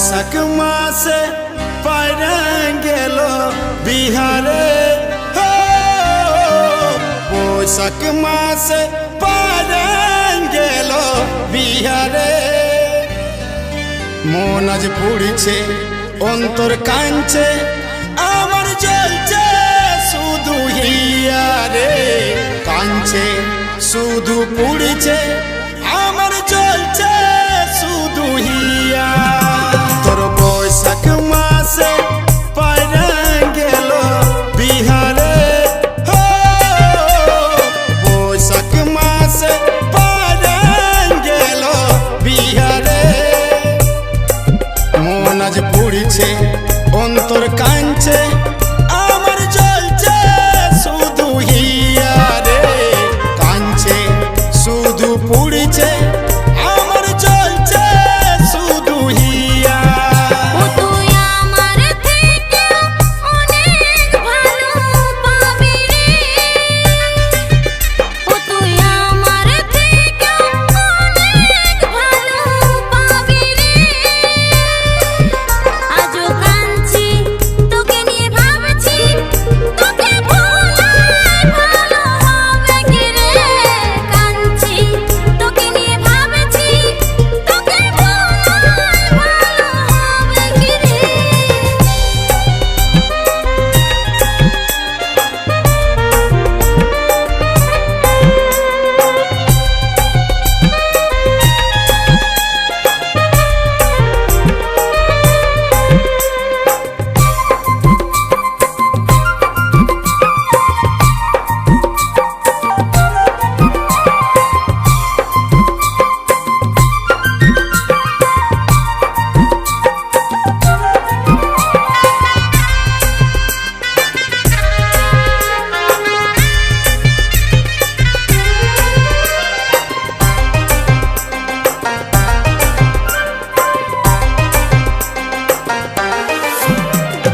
বৈশাখ মাসে পাইরাং গেল বিহারে, বৈশাখ মাসে পাইরাং গেল বিহারে। মন আজ পুড়ছে অন্তর কাঁদছে, আমার জ্বলছে শুধু হিয়ারে। কাঁদছে শুধু পুড়ছে, আমার জ্বলছে শুধু হিয়া। তোর বৈশাখ মাসে পাইরাং গেল বিহারে, বৈশাখ মাসে পাইরাং গেল বিহারে। মন আজ পুড়ছে অন্তর কাঁদছে, আমার জ্বলছে শুধু হিয়ারে। কাঁদছে শুধু পুড়ছে, আমার জ্বলছে শুধু হিয়া। ও তুই আমার থেকে অনেক ভালো পাবি রে, ও তুই আমার থেকে অনেক ভালো পাবি রে। আজও কাঁদছি তোকে নিয়ে ভাবছি, তোকে ভোলাই ভালো হবে কি রে। কাঁদছি তোকে নিয়ে ভাবছি, তোকে ভোলাই ভালো হবে কি রে।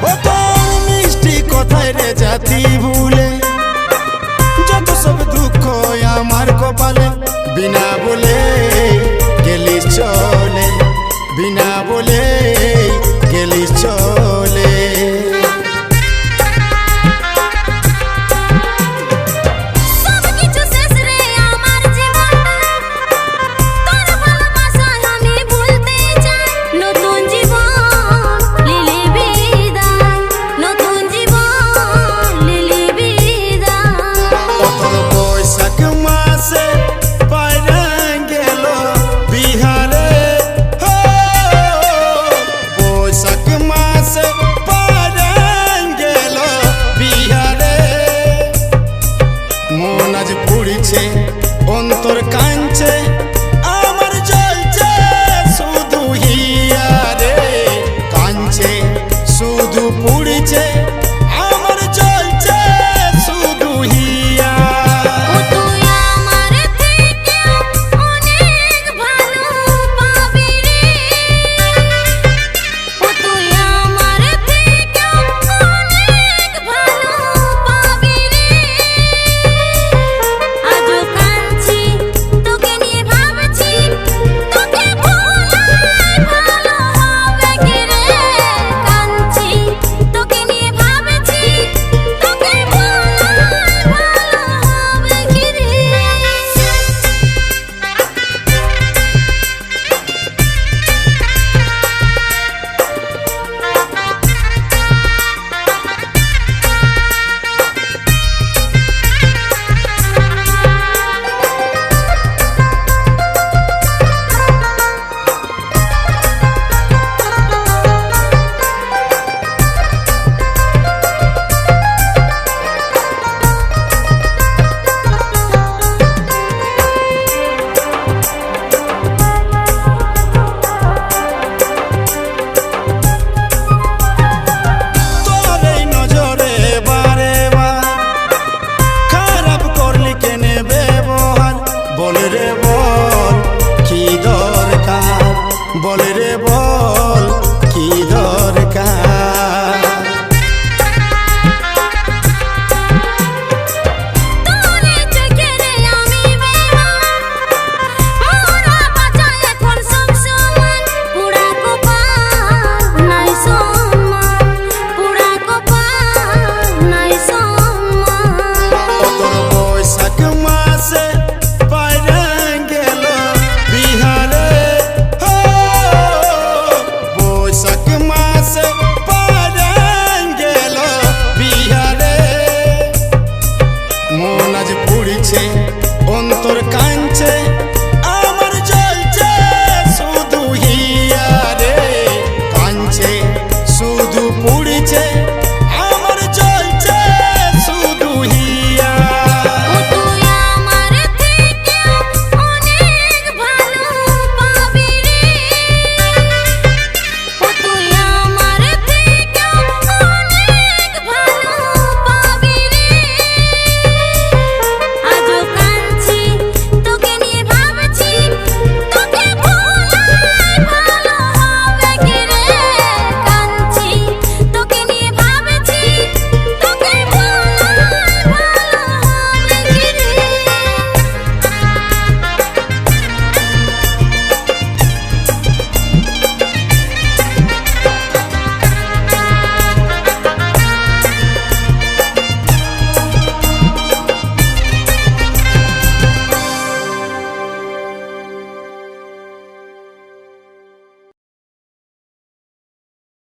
ও তোর মিষ্টি কথায় রে জাতি ভুলে, যত সব দুঃখ আমার কপালে। বিনা বলে গেলিস চলে, বিনা বলে গেলিস চলে। সব কিছু শেষ রে আমার জীবনটা, তোর ভালোবাসায় আমি ভুলতে চাই। নতুন জীবন লিলি বিদায়, নতুন জীবন লিলি বিদায়। তোর বৈশাখ মাসে পাইরাং গেল বিহারে, বৈশাখ মাসে পাইরাং গেল বিহারে। মন আজ পুড়ছে অন্তর কাঁদছে, আমার জ্বলছে শুধু হিয়ারে। কাঁদছে শুধু পুড়ছে, আমার জ্বলছে শুধু হিয়া। ও তুই আমার থেকে অনেক ভালো পাবি রে, ও তুই আমার থেকে অনেক ভালো পাবি রে। আজও কাঁদছি তোকে নিয়ে ভাবছি, তোকে ভোলাই ভালো হবে কি রে। কাঁদছি তোকে নিয়ে ভাবছি, তোকে ভোলাই ভালো হবে কি রে। তোর এই নজরে বারে বার খারাপ করলি কেনে ব্যবহার। বল রে বল কি দরকার, বল রে